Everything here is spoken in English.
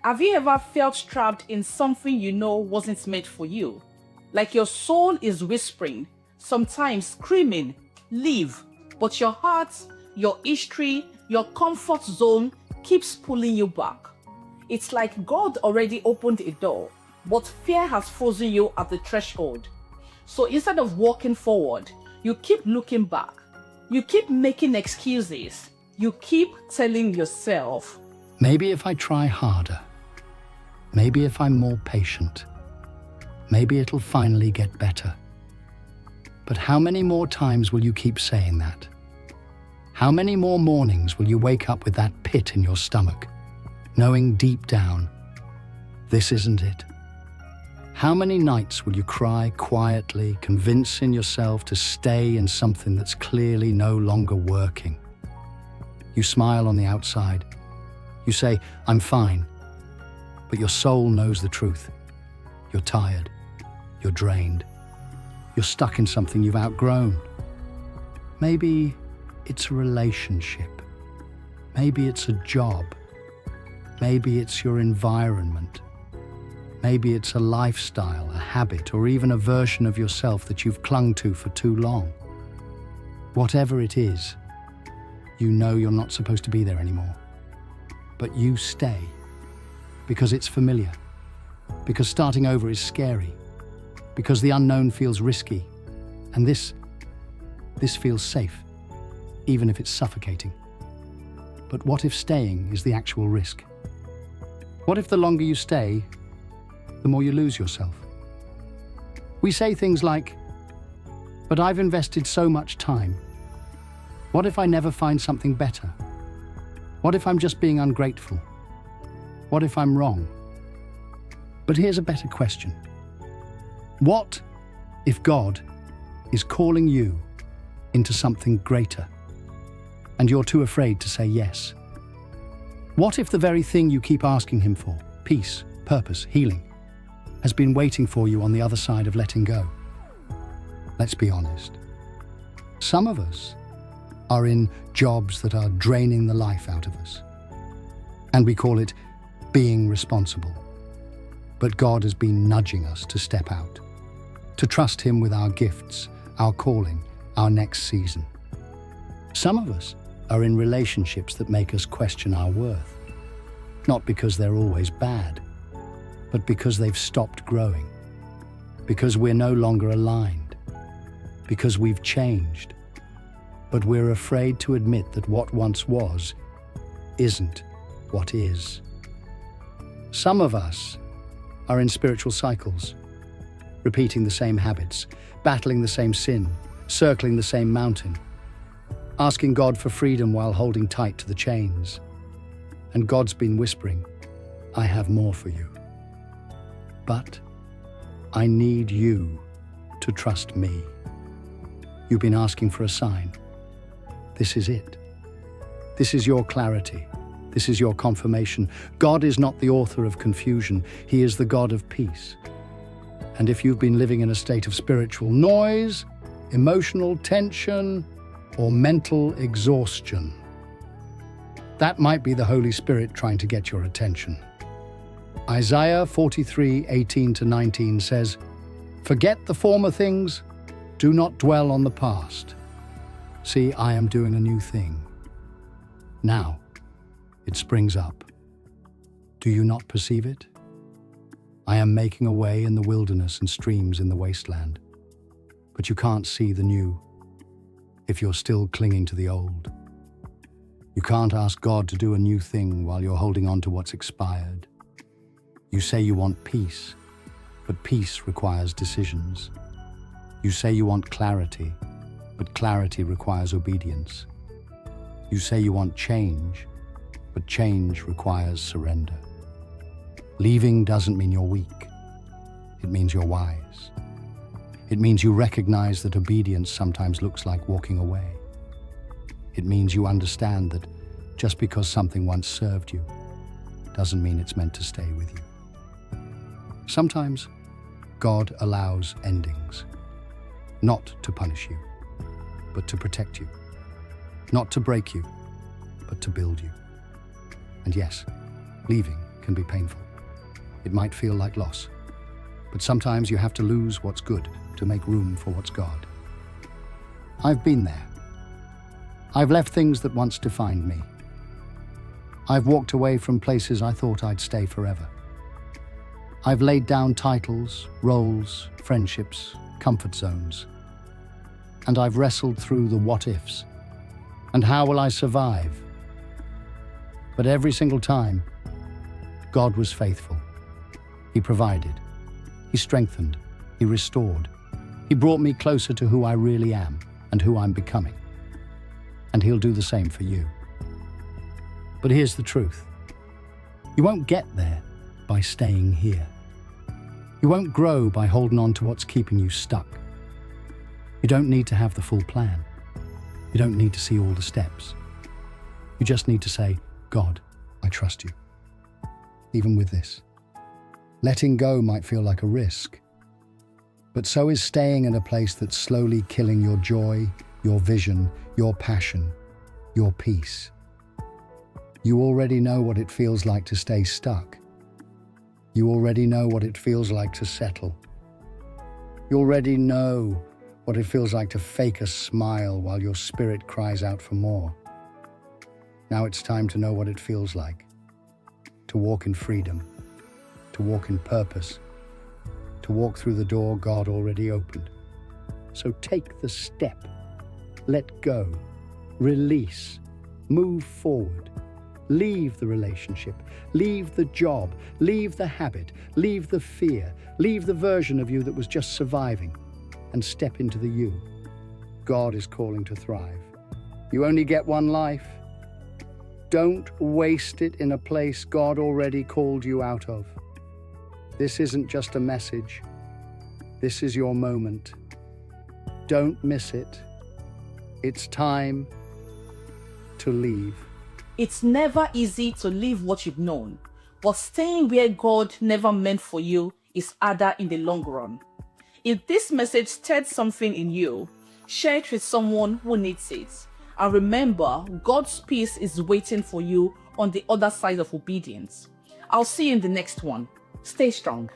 Have you ever felt trapped in something you know wasn't meant for you? Like your soul is whispering, sometimes screaming, leave, but your heart, your history, your comfort zone keeps pulling you back. It's like God already opened a door, but fear has frozen you at the threshold. So instead of walking forward, you keep looking back. You keep making excuses. You keep telling yourself, maybe if I try harder, maybe if I'm more patient, maybe it'll finally get better. But how many more times will you keep saying that? How many more mornings will you wake up with that pit in your stomach, knowing deep down, this isn't it? How many nights will you cry quietly, convincing yourself to stay in something that's clearly no longer working? You smile on the outside. You say, I'm fine. But your soul knows the truth. You're tired. You're drained. You're stuck in something you've outgrown. Maybe it's a relationship. Maybe it's a job. Maybe it's your environment. Maybe it's a lifestyle, a habit, or even a version of yourself that you've clung to for too long. Whatever it is, you know you're not supposed to be there anymore. But you stay because it's familiar, because starting over is scary, because the unknown feels risky, and this feels safe, even if it's suffocating. But what if staying is the actual risk? What if the longer you stay, the more you lose yourself? We say things like, but I've invested so much time. What if I never find something better? What if I'm just being ungrateful? What if I'm wrong? But here's a better question. What if God is calling you into something greater, and you're too afraid to say yes? What if the very thing you keep asking him for, peace, purpose, healing, has been waiting for you on the other side of letting go? Let's be honest. Some of us are in jobs that are draining the life out of us, and we call it being responsible. But God has been nudging us to step out, to trust him with our gifts, our calling, our next season. Some of us are in relationships that make us question our worth, not because they're always bad, but because they've stopped growing, because we're no longer aligned, because we've changed, but we're afraid to admit that what once was isn't what is. Some of us are in spiritual cycles, repeating the same habits, battling the same sin, circling the same mountain, asking God for freedom while holding tight to the chains. And God's been whispering, I have more for you. But I need you to trust me. You've been asking for a sign. This is it. This is your clarity. This is your confirmation. God is not the author of confusion. He is the God of peace. And if you've been living in a state of spiritual noise, emotional tension, or mental exhaustion, that might be the Holy Spirit trying to get your attention. Isaiah 43:18-19 says, forget the former things, do not dwell on the past. See, I am doing a new thing. Now it springs up. Do you not perceive it? I am making a way in the wilderness and streams in the wasteland. But you can't see the new if you're still clinging to the old. You can't ask God to do a new thing while you're holding on to what's expired. You say you want peace, but peace requires decisions. You say you want clarity, but clarity requires obedience. You say you want change, but change requires surrender. Leaving doesn't mean you're weak. It means you're wise. It means you recognize that obedience sometimes looks like walking away. It means you understand that just because something once served you doesn't mean it's meant to stay with you. Sometimes God allows endings, not to punish you, but to protect you, not to break you, but to build you. And yes, leaving can be painful. It might feel like loss. But sometimes you have to lose what's good to make room for what's God. I've been there. I've left things that once defined me. I've walked away from places I thought I'd stay forever. I've laid down titles, roles, friendships, comfort zones. And I've wrestled through the what-ifs. And how will I survive? But every single time, God was faithful. He provided. He strengthened. He restored. He brought me closer to who I really am and who I'm becoming. And He'll do the same for you. But here's the truth. You won't get there by staying here. You won't grow by holding on to what's keeping you stuck. You don't need to have the full plan. You don't need to see all the steps. You just need to say, God, I trust you. Even with this. Letting go might feel like a risk, but so is staying in a place that's slowly killing your joy, your vision, your passion, your peace. You already know what it feels like to stay stuck. You already know what it feels like to settle. You already know what it feels like to fake a smile while your spirit cries out for more. Now it's time to know what it feels like. To walk in freedom. To walk in purpose. To walk through the door God already opened. So take the step. Let go. Release. Move forward. Leave the relationship. Leave the job. Leave the habit. Leave the fear. Leave the version of you that was just surviving. And step into the you. God is calling to thrive. You only get one life. Don't waste it in a place God already called you out of. This isn't just a message. This is your moment. Don't miss it. It's time to leave. It's never easy to leave what you've known, but staying where God never meant for you is harder in the long run. If this message stirred something in you, share it with someone who needs it. And remember, God's peace is waiting for you on the other side of obedience. I'll see you in the next one. Stay strong.